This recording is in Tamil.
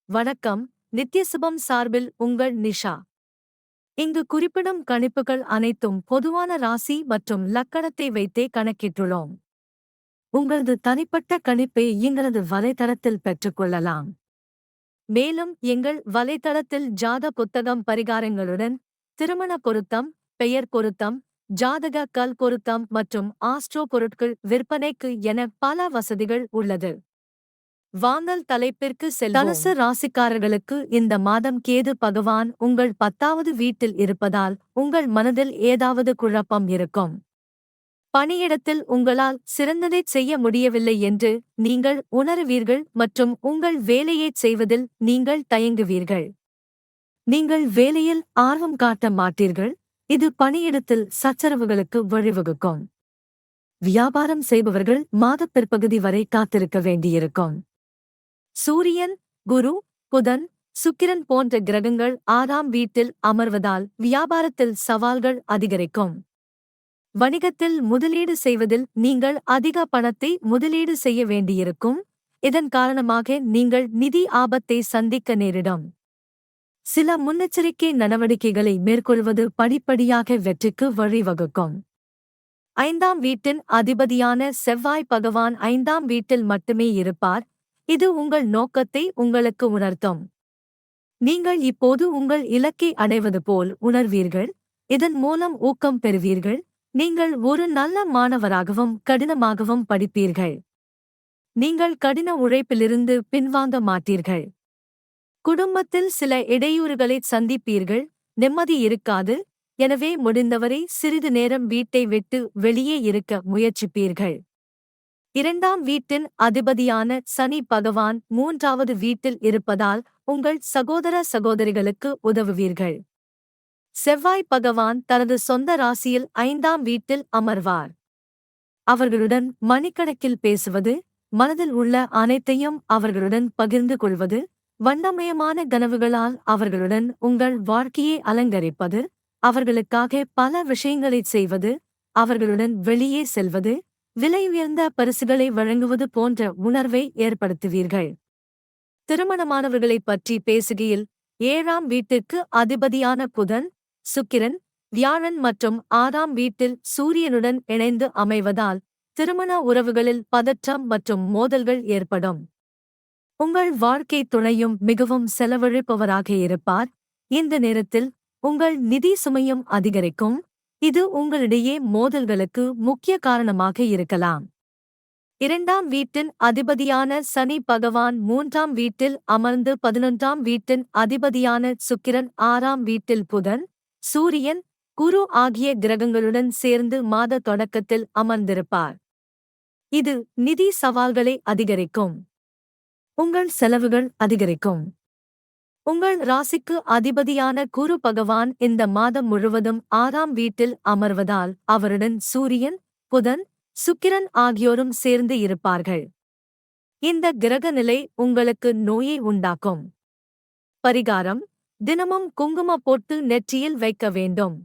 வணக்கம், நித்யசுபம் சார்பில் உங்கள் நிஷா. இங்கு குறிப்பிடும் கணிப்புகள் அனைத்தும் பொதுவான ராசி மற்றும் லக்கணத்தை வைத்தே கணக்கிட்டுள்ளோம். உங்களது தனிப்பட்ட கணிப்பை எங்களது வலைத்தளத்தில் பெற்றுக்கொள்ளலாம். மேலும் எங்கள் வலைத்தளத்தில் ஜாத புத்தகம் பரிகாரங்களுடன் திருமண பொருத்தம், பெயர் பொருத்தம், ஜாதக கல் பொருத்தம் மற்றும் ஆஸ்ட்ரோ பொருட்கள் விற்பனைக்கு என பல வசதிகள் உள்ளது. வாங்கல் தலைப்பிற்கு செல்வோம். தனுசு ராசிக்காரர்களுக்கு இந்த மாதம் கேது பகவான் உங்கள் 10வது வீட்டில் இருப்பதால் உங்கள் மனதில் ஏதாவது குழப்பம் இருக்கும். பணியிடத்தில் உங்களால் சிறந்ததைச் செய்ய முடியவில்லை என்று நீங்கள் உணருவீர்கள் மற்றும் உங்கள் வேலையைச் செய்வதில் நீங்கள் தயங்குவீர்கள். நீங்கள் வேலையில் ஆர்வம் காட்ட மாட்டீர்கள், இது பணியிடத்தில் சச்சரவுகளுக்கு வழிவகுக்கும். வியாபாரம் செய்பவர்கள் மாதப் பிற்பகுதி வரை காத்திருக்க வேண்டியிருக்கும். சூரியன், குரு, புதன், சுக்கிரன் போன்ற கிரகங்கள் 6ஆம் வீட்டில் அமர்வதால் வியாபாரத்தில் சவால்கள் அதிகரிக்கும். வணிகத்தில் முதலீடு செய்வதில் நீங்கள் அதிக பணத்தை முதலீடு செய்ய வேண்டியிருக்கும், இதன் காரணமாக நீங்கள் நிதி ஆபத்தை சந்திக்க நேரிடும். சில முன்னெச்சரிக்கை நடவடிக்கைகளை மேற்கொள்வது படிப்படியாக வெற்றிக்கு வழிவகுக்கும். 5ஆம் வீட்டின் அதிபதியான செவ்வாய் பகவான் 5ஆம் வீட்டில் மட்டுமே இருப்பார், இது உங்கள் நோக்கத்தை உங்களுக்கு உணர்த்தும். நீங்கள் இப்போது உங்கள் இலக்கை அடைவது போல் உணர்வீர்கள், இதன் மூலம் ஊக்கம் பெறுவீர்கள், நீங்கள் ஒரு நல்ல மாணவராகவும் கடினமாகவும் படிப்பீர்கள். நீங்கள் கடின உழைப்பிலிருந்து பின்வாங்க மாட்டீர்கள். குடும்பத்தில் சில இடையூறுகளை சந்திப்பீர்கள், நிம்மதி இருக்காது, எனவே முடிந்தவரை சிறிது நேரம் வீட்டை விட்டு வெளியே இருக்க முயற்சிப்பீர்கள். 2ஆம் வீட்டின் அதிபதியான சனி பகவான் 3வது வீட்டில் இருப்பதால் உங்கள் சகோதர சகோதரிகளுக்கு உதவுவீர்கள். செவ்வாய் பகவான் தனது சொந்த ராசியில் 5ஆம் வீட்டில் அமர்வார். அவர்களுடன் மணிக்கணக்கில் பேசுவது, மனதில் உள்ள அனைத்தையும் அவர்களுடன் பகிர்ந்து கொள்வது, வண்ணமயமான கனவுகளால் அவர்களுடன் உங்கள் வாழ்க்கையை அலங்கரிப்பது, அவர்களுக்காக பல விஷயங்களைச் செய்வது, அவர்களுடன் வெளியே செல்வது, விலை உயர்ந்த பரிசுகளை வழங்குவது போன்ற உணர்வை ஏற்படுத்துவீர்கள். திருமணமானவர்களைப் பற்றி பேசுகையில் 7ஆம் வீட்டிற்கு அதிபதியான புதன், சுக்கிரன், வியாழன் மற்றும் 6ஆம் வீட்டில் சூரியனுடன் இணைந்து அமைவதால் திருமண உறவுகளில் பதற்றம் மற்றும் மோதல்கள் ஏற்படும். உங்கள் வாழ்க்கை துணையும் மிகவும் செலவழிப்பவராக இருப்பார், இந்த நேரத்தில் உங்கள் நிதி சுமையும் அதிகரிக்கும், இது உங்களிடையே மோதல்களுக்கு முக்கிய காரணமாக இருக்கலாம். 2ஆம் வீட்டின் அதிபதியான சனி பகவான் 3ஆம் வீட்டில் அமர்ந்து 11ஆம் வீட்டின் அதிபதியான சுக்கிரன் 6ஆம் வீட்டில் புதன், சூரியன், குரு ஆகிய கிரகங்களுடன் சேர்ந்து மாத தொடக்கத்தில் அமர்ந்திருப்பார். இது நிதி சவால்களை அதிகரிக்கும். உங்கள் செலவுகள் அதிகரிக்கும். உங்கள் ராசிக்கு அதிபதியான குரு பகவான் இந்த மாதம் முழுவதும் 6ஆம் வீட்டில் அமர்வதால் அவருடன் சூரியன், புதன், சுக்கிரன் ஆகியோரும் சேர்ந்து இருப்பார்கள். இந்த கிரக நிலை உங்களுக்கு நோயை உண்டாக்கும். பரிகாரம்: தினமும் குங்கும போட்டு நெற்றியில் வைக்க வேண்டும்.